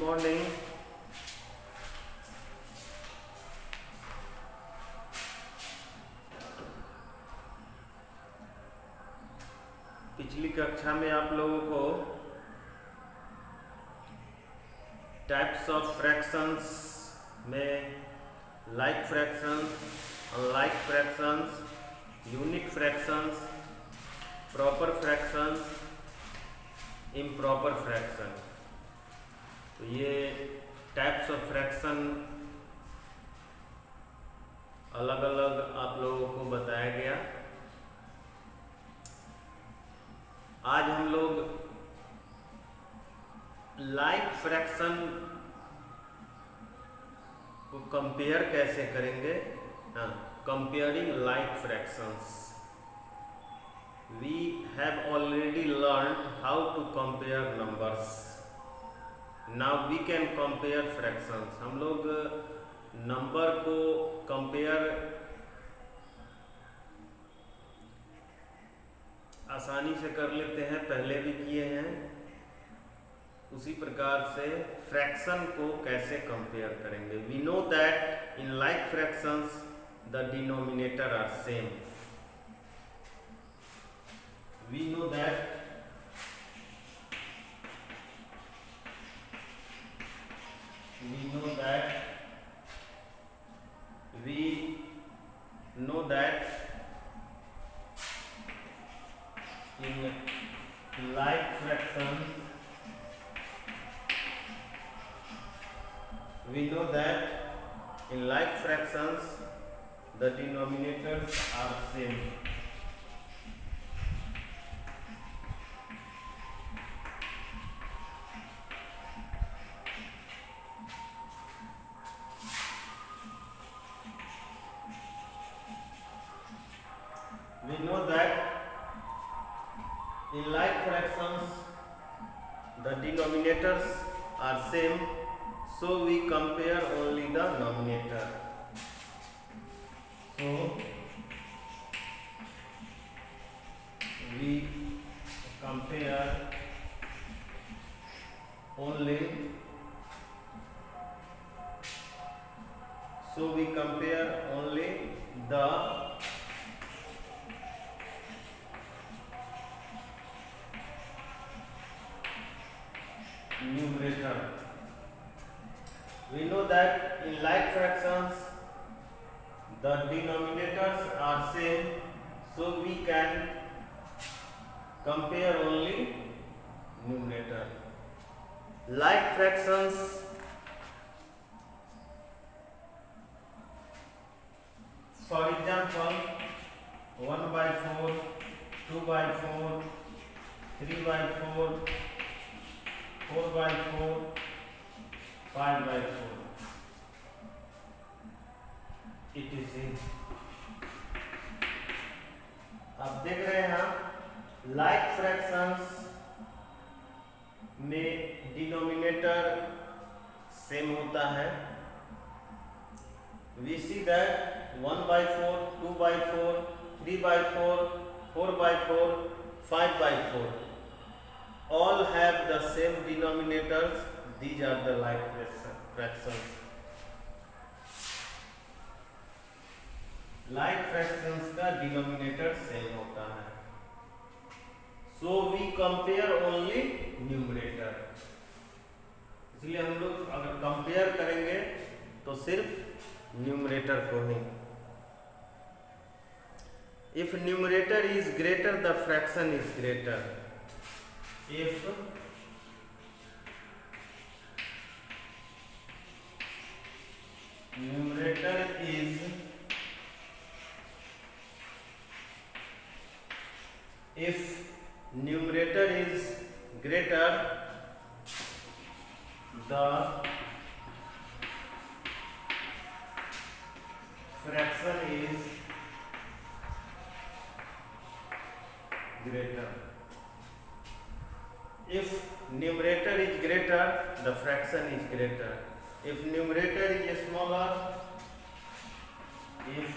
Morning. पिछली कक्षा में आप लोगों को टाइप्स ऑफ फ्रैक्शंस में like fractions, unlike fractions, unit fractions, proper fractions, improper fraction, तो ये टाइप्स ऑफ फ्रैक्शन अलग अलग आप लोगों को बताया गया। आज हम लोग लाइक फ्रैक्शन को कंपेयर कैसे करेंगे। Comparing like fractions. We have already learn how to compare numbers. Now we can compare fractions. हम लोग नंबर को कंपेयर आसानी से कर लेते हैं, पहले भी किए हैं। उसी प्रकार से फ्रैक्शन को कैसे कंपेयर करेंगे। We know that in like fractions the denominator are same. We know that in like fractions we know that in like fractions the denominators are same. We know that in like fractions the denominators are same, so we compare only the numerator. So we compare only the numerator. We know that in like fractions the denominators are same, so we can compare only numerator. Like fractions, for example 1/4, 2/4, 3/4, 4/4, 5/4, etc. आप देख रहे हैं like fractions में denominator same होता है। We see that 1/4, 2/4, 3/4, 4/4, 5/4 all have the same denominators. These are the like fractions. Like fractions का denominator same होता है, so we compare only numerator. इसलिए हम लोग अगर कंपेयर करेंगे तो सिर्फ न्यूमरेटर को ही। If numerator is greater, the fraction is greater. If numerator is greater, the fraction is greater. If numerator is greater, the fraction is greater. If numerator is smaller, if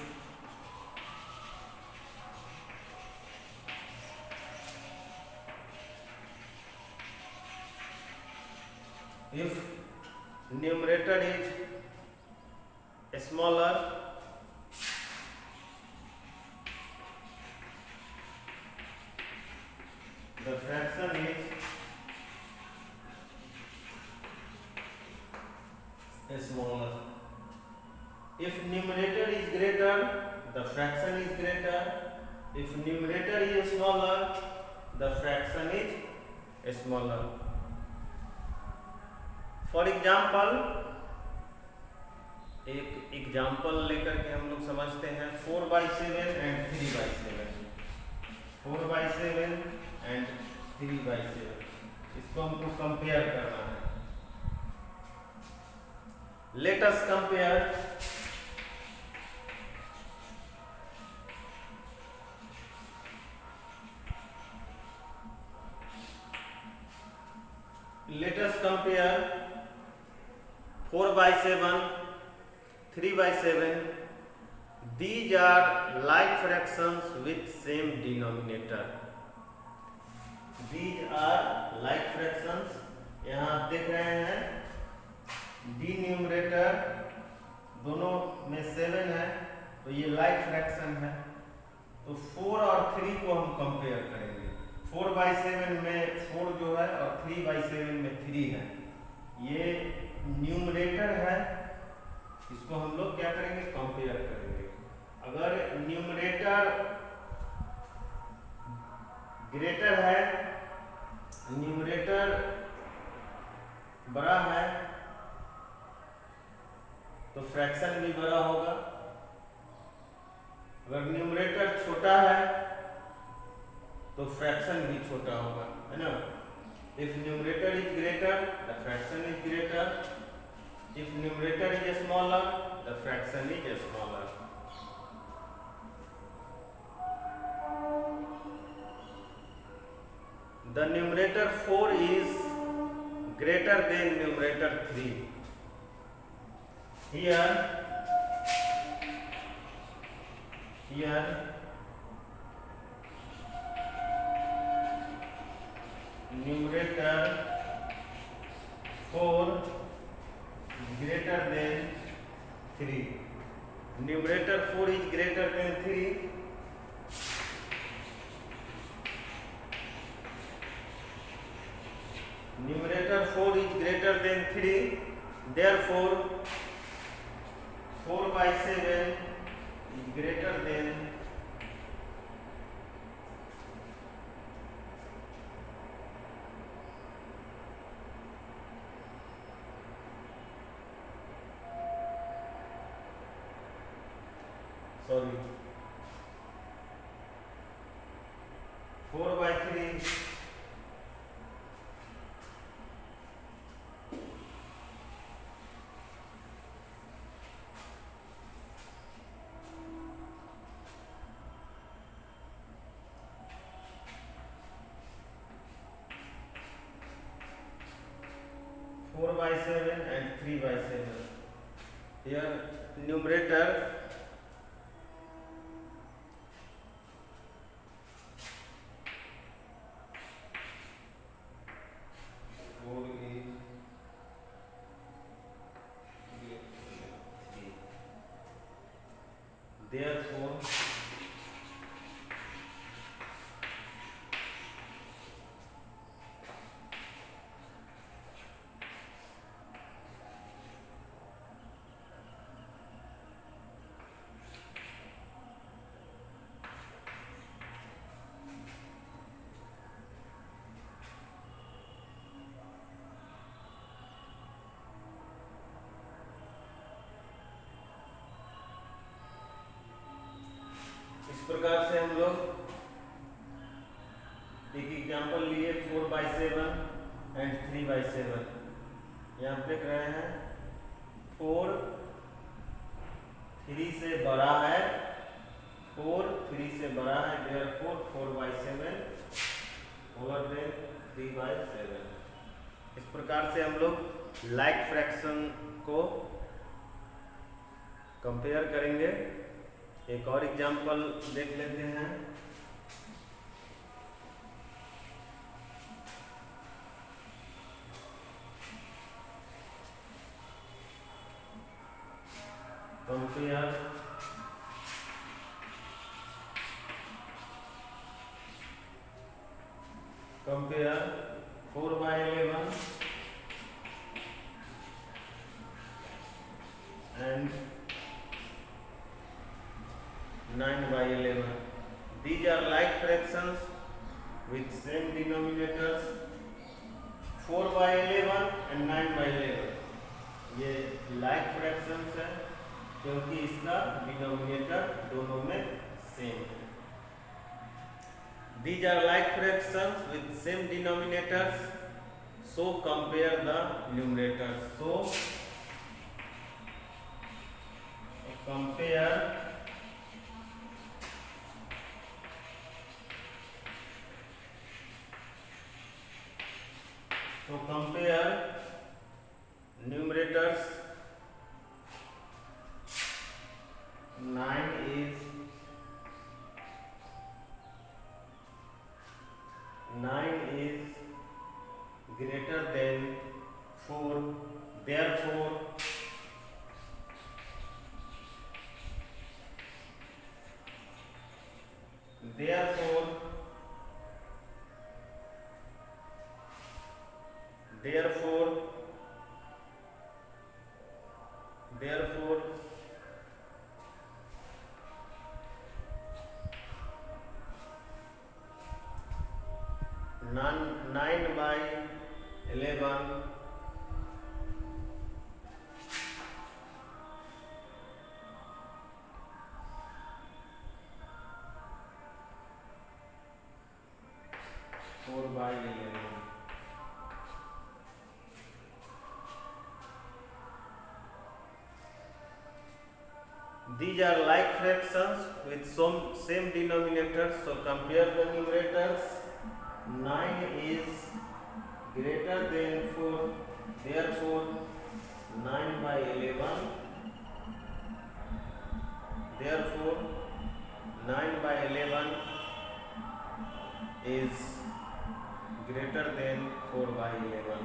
numerator is smaller, the fraction is smaller. If numerator is greater, the fraction is greater. If numerator is smaller, the fraction is smaller. For example, एक example लेकर के हम लोग समझते हैं 4/7 and 3/7। 4/7 and 3/7, इसको हमको compare करना है। Let us compare let us compare 4/7, 3/7. These are like fractions with same denominator. These are like fractions. यहाँ आप देख रहे हैं डिन्यूमरेटर दोनों में 7 है, तो ये लाइक फ्रैक्शन है। तो 4 और 3 को हम कंपेयर करेंगे। 4/7 में 4 जो है और 3/7 में 3 है। ये न्यूमरेटर है, इसको हम लोग क्या करेंगे, कंपेयर करेंगे। अगर न्यूमरेटर ग्रेटर है, न्यूमरेटर बड़ा है, तो फ्रैक्शन भी बड़ा होगा। अगर न्यूमरेटर छोटा है तो फ्रैक्शन भी छोटा होगा, है ना। If numerator is greater, the fraction is greater. If numerator is smaller, the fraction is smaller. The numerator 4 is greater than numerator 3. Here numerator 4 greater than 3. Numerator 4 is greater than 3. Numerator 4 is greater than 3. Therefore 4/7 is greater than 4/3 4/7 and 3/7. Here numerator therefore इस प्रकार से हम लोग एक example लिए 4/7 and 3/7। यहाँ देख रहे हैं 4 3 से बड़ा है, 4 3 से बड़ा है, therefore 4/7 ओवर देन 3/7। इस प्रकार से हम लोग लाइक फ्रैक्शन को कंपेयर करेंगे। एक और एग्जाम्पल देख लेते हैं। Compare 4/11 and 9/11. These are like fractions with same denominators. 4/11 and 9/11 ये like fractions है क्योंकि इसका डिनोमिनेटर दोनों में सेम है. These are like fractions with same denominators, so compare the numerators. So compare numerators. 9 is greater than 4, therefore therefore 9/11 4/11. These are like fractions with some same denominators, so compare the numerators. 9 is greater than 4, therefore 9/11 is greater than 4/11.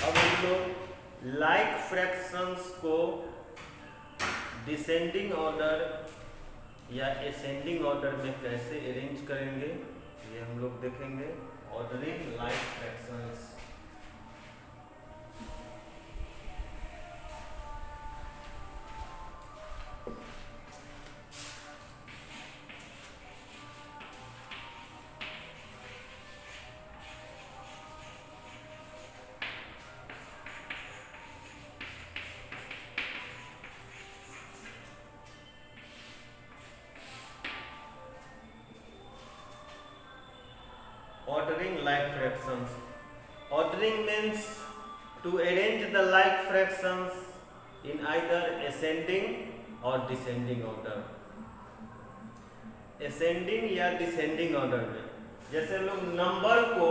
अब हम लोग like fractions को descending order या ascending order में कैसे arrange करेंगे ये हम लोग देखेंगे. Ordering like fractions. Ordering like fractions. Ordering means to arrange the like fractions in either ascending or descending order. Ascending या descending order में जैसे हम लोग नंबर को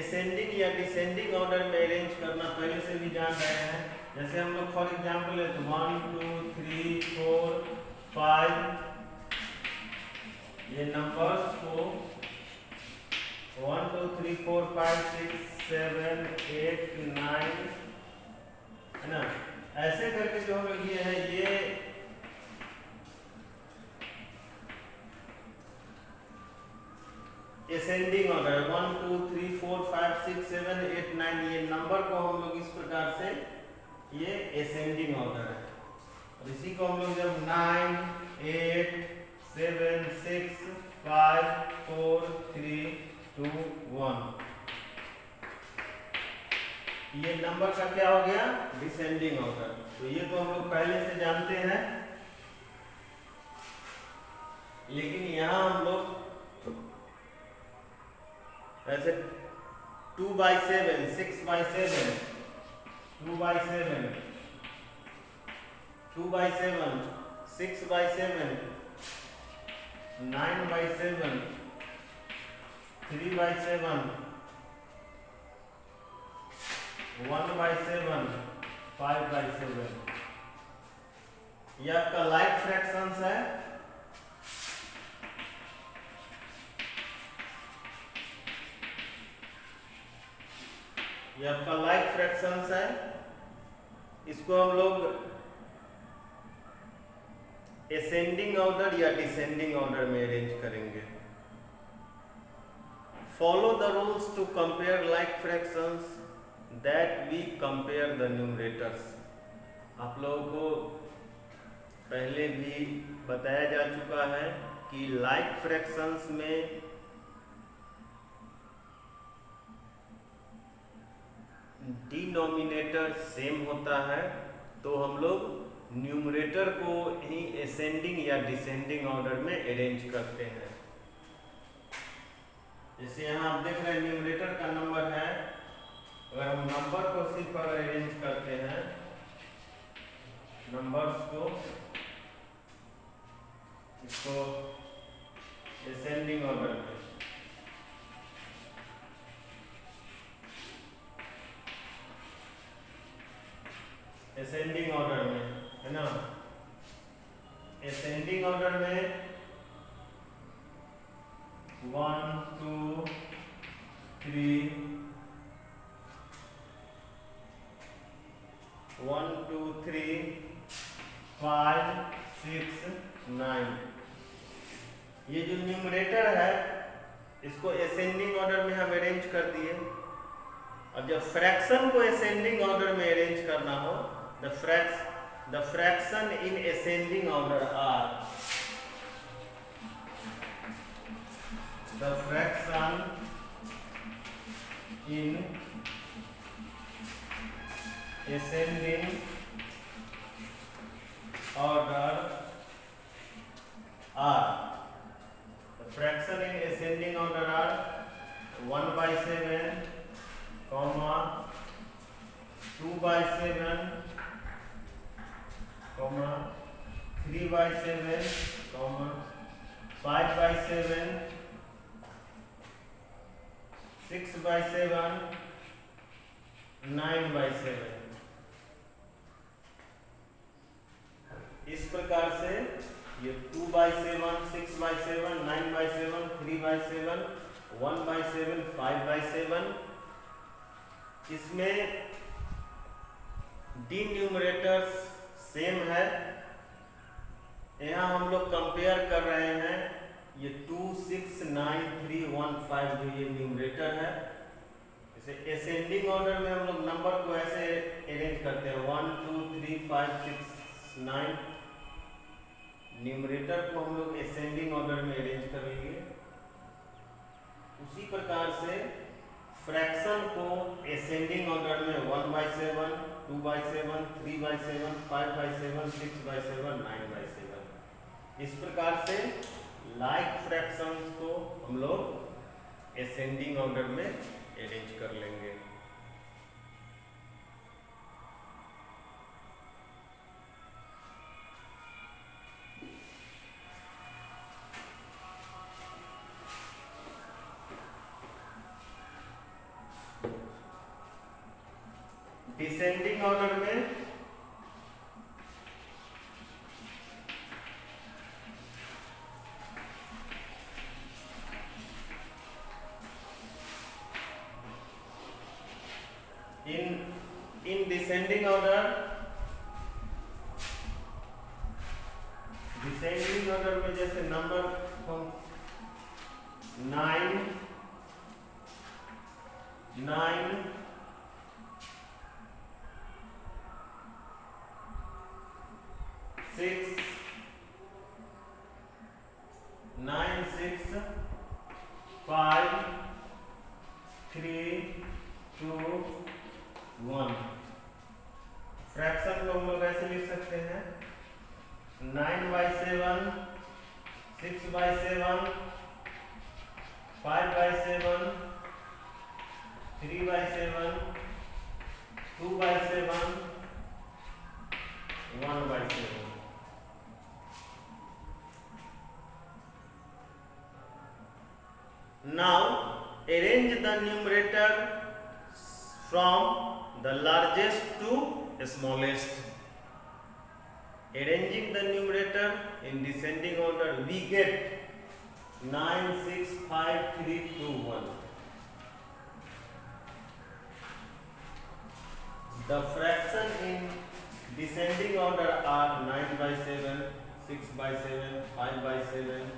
ascending या descending order में अरेंज करना पहले से भी जान रहे हैं. जैसे हम लोग फॉर एग्जाम्पल 1 2 3 4 5 ये नंबर्स को 1 2 3 4 5 6 7 8 9 है ना. ऐसे करके जो हम लोग ये है ये असेंडिंग ऑर्डर 1 2 3 4 5 6 7 8 9 ये नंबर को हम लोग इस प्रकार से ये असेंडिंग ऑर्डर है. और इसी को हम लोग जब 9 8 7 6 5 4 3 2 1 ये नंबर का क्या हो गया डिसेंडिंग ऑर्डर. तो ये तो हम लोग पहले से जानते हैं. लेकिन यहाँ हम लोग ऐसे 2/7, 6/7, 2/7, 2/7, 6/7, 9/7, 3/7, 1/7, 5/7, ये आपका लाइक फ्रैक्शंस है। ये आपका लाइक फ्रैक्शंस है। इसको हम लोग असेंडिंग ऑर्डर या डिसेंडिंग ऑर्डर में अरेंज करेंगे। Follow the rules to compare like fractions that we compare the numerators. आप लोगों को पहले भी बताया जा चुका है कि लाइक फ्रैक्शंस में डिनोमिनेटर सेम होता है, तो हम लोग न्यूमरेटर को ही असेंडिंग या डिसेंडिंग ऑर्डर में अरेंज करते हैं। जैसे यहाँ आप देख रहे हैं न्यूमरेटर का नंबर है, अगर हम नंबर को सिर्फ अरेंज करते हैं, नंबर्स को, इसको असेंडिंग ऑर्डर में, असेंडिंग ऑर्डर में, है ना। असेंडिंग ऑर्डर में 1 2 3 1 2 3 5 6 9, ये जो न्यूमरेटर है इसको असेंडिंग ऑर्डर में हम अरेंज कर दिए। अब जब फ्रैक्शन को असेंडिंग ऑर्डर में अरेंज करना हो, the fraction in ascending order are, the fraction in ascending order are, the fraction in ascending order are 1/7, 2/7, 3/7, 5/7, 6/7, 9/7। इस प्रकार से ये 2/7, 6/7, 9/7, 3/7, 1/7, 5/7, इसमें डिन्यूमरेटर्स सेम है। यहाँ हम लोग कंपेयर कर रहे हैं ये 2 6 9 3 1 5 जो ये न्यूमरेटर है। जैसे असेंडिंग ऑर्डर में हम लोग नंबर को ऐसे अरेंज करते हैं 1 2 3 5 6 9, न्यूमरेटर को हम लोग असेंडिंग ऑर्डर में अरेंज करेंगे। उसी प्रकार से फ्रैक्शन को असेंडिंग ऑर्डर में 1/7, 2/7, 3/7, 5/7, 6/7, 9/7, इस प्रकार से लाइक फ्रैक्शंस को हम लोग असेंडिंग ऑर्डर में अरेंज कर लेंगे। डिसेंडिंग ऑर्डर में in descending order, descending order में जैसे नंबर 9 9 6 9 6 5 3 2 1, फ्रैक्शन को हम लोग ऐसे लिख सकते हैं 9/7, 6/7, 5/7, 3/7, 2/7, 1/7. Now arrange the numerator from the largest to smallest. Arranging the numerator in descending order, we get 9, 6, 5, 3, 2, 1. The fraction in descending order are 9/7, 6/7, 5/7,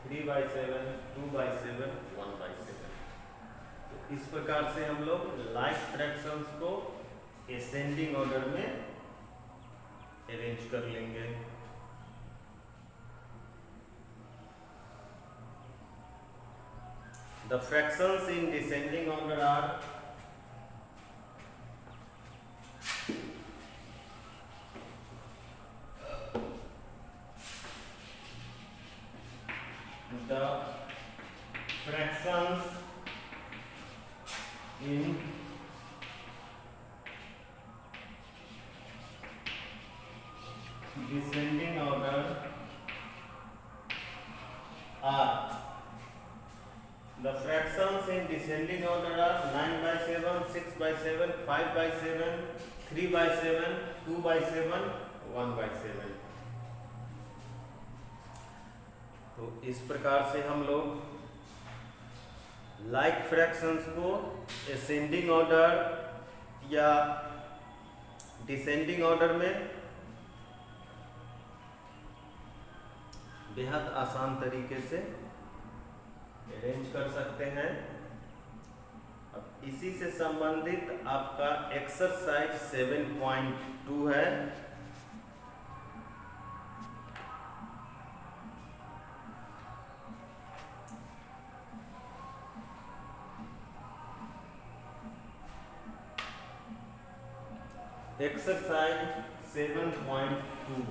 3/7, 2/7, 1/7. तो इस प्रकार से हम लोग लाइक फ्रैक्शंस को असेंडिंग ऑर्डर में अरेंज कर लेंगे. The fractions in descending order are the fractions in descending order are the fractions in descending order are 9/7, 6/7, 5/7, 3/7, 2/7, 1/7. तो इस प्रकार से हम लोग लाइक फ्रैक्शंस को असेंडिंग ऑर्डर या डिसेंडिंग ऑर्डर में बेहद आसान तरीके से अरेंज कर सकते हैं. अब इसी से संबंधित आपका एक्सरसाइज 7.2 है. Exercise 7.2.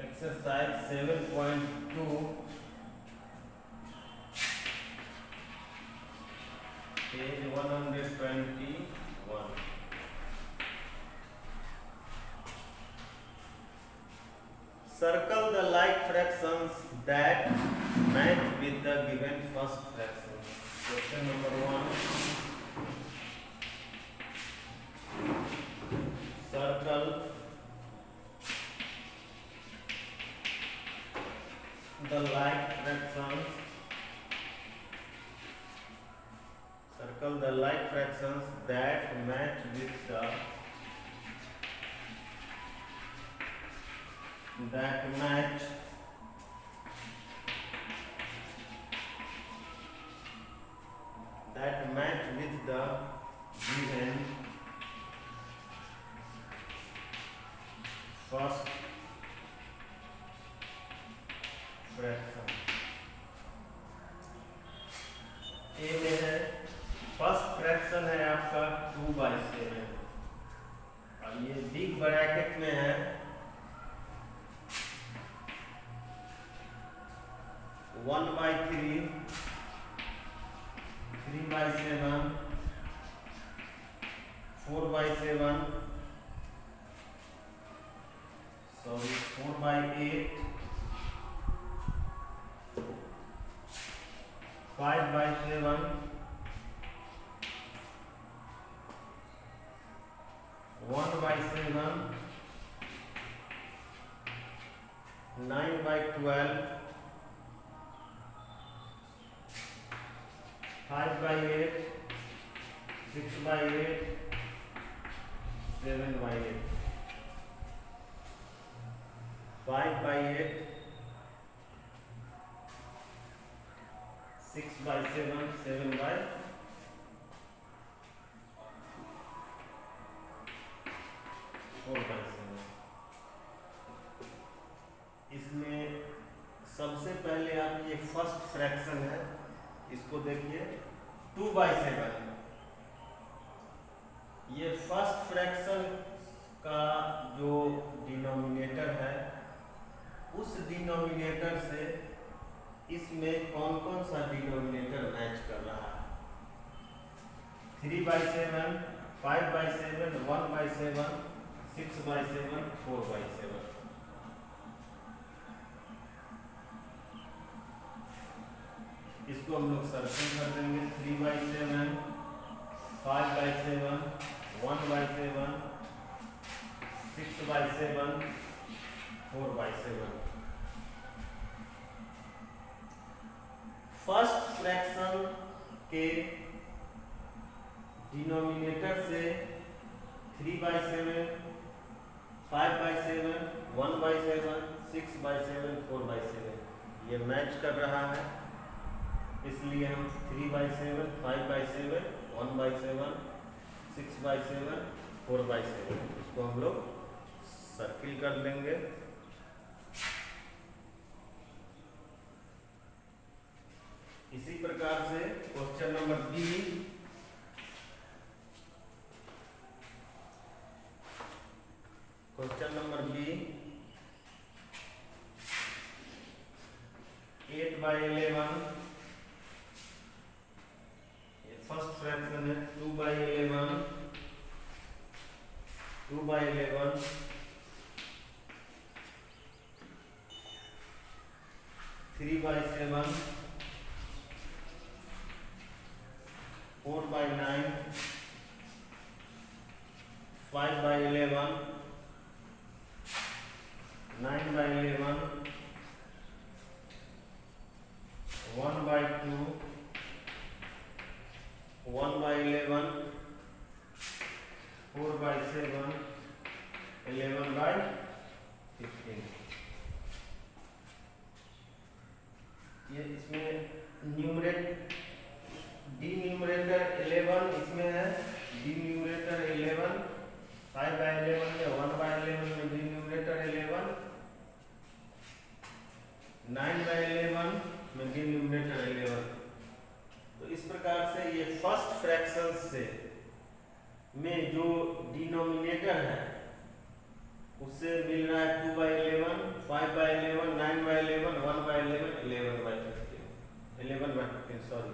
Exercise 7.2, page 121. Circle the like fractions that match with the given first fraction. Question number 1. Circle the like fractions. Circle the like fractions that match with the given first fraction. A में है first fraction है आपका 2/7 और ये big bracket में है 1/3, 3/7, 4/7, 4/8, 5/7, 1/7, 9/12, 5/8, 6/8, 7/8, 5/8, 6/7 7/4/7 इसमें सबसे पहले आप ये फर्स्ट फ्रैक्शन है, इसको देखिए 2/7। ये फर्स्ट फ्रैक्शन का जो डिनोमिनेटर है, उस डिनोमिनेटर से इसमें कौन कौन सा डिनोमिनेटर मैच कर रहा है? 3/7, 5/7, 1/7, 6/7, 4/7। इसको हम लोग सर्किल कर देंगे। 3/7, 5/7, 1/7, 6/7, 4/7। फर्स्ट फ्रैक्शन के डिनोमिनेटर से 3/7, 5/7, 1/7, 6/7, 4/7 ये मैच कर रहा है, इसलिए हम 3/7, 5/7, 1/7, 6/7, 4/7 इसको हम लोग सर्किल कर लेंगे। इसी प्रकार से question number B, question number B 8/11, ये फर्स्ट फ्रैक्शन है। 2/11, 2/11, 3/7, 4/9, 5/11, 9/11, 1/2, 1/11, 4/7, 11/15। ये इसमें न्यूमरेटर डिन्यूमरेटर 11 इसमें है, डिन्यूमरेटर 11, 5/11 में 1/11 में डिन्यूमरेटर 11, 9/11 में डिन्यूमरेटर 11। तो इस प्रकार से ये फर्स्ट फ्रैक्शन से में जो डिनोमिनेटर है उससे मिल रहा है 2/11, 5/11, 9/11, 1/11, 11/15 सॉरी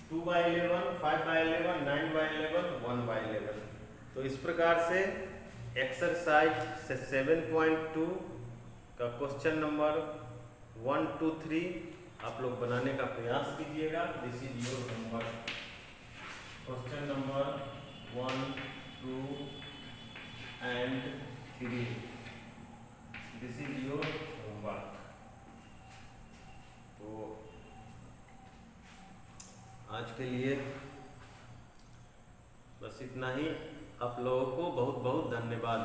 2/11, 5/11, 9/11, 1/11। तो इस प्रकार से एक्सरसाइज 7.2 का क्वेश्चन नंबर 1, 2, 3 आप लोग बनाने का प्रयास कीजिएगा। This is your homework. Question number 1, 2 and 3, this is your homework. तो आज के लिए बस इतना ही। आप लोगों को बहुत बहुत धन्यवाद।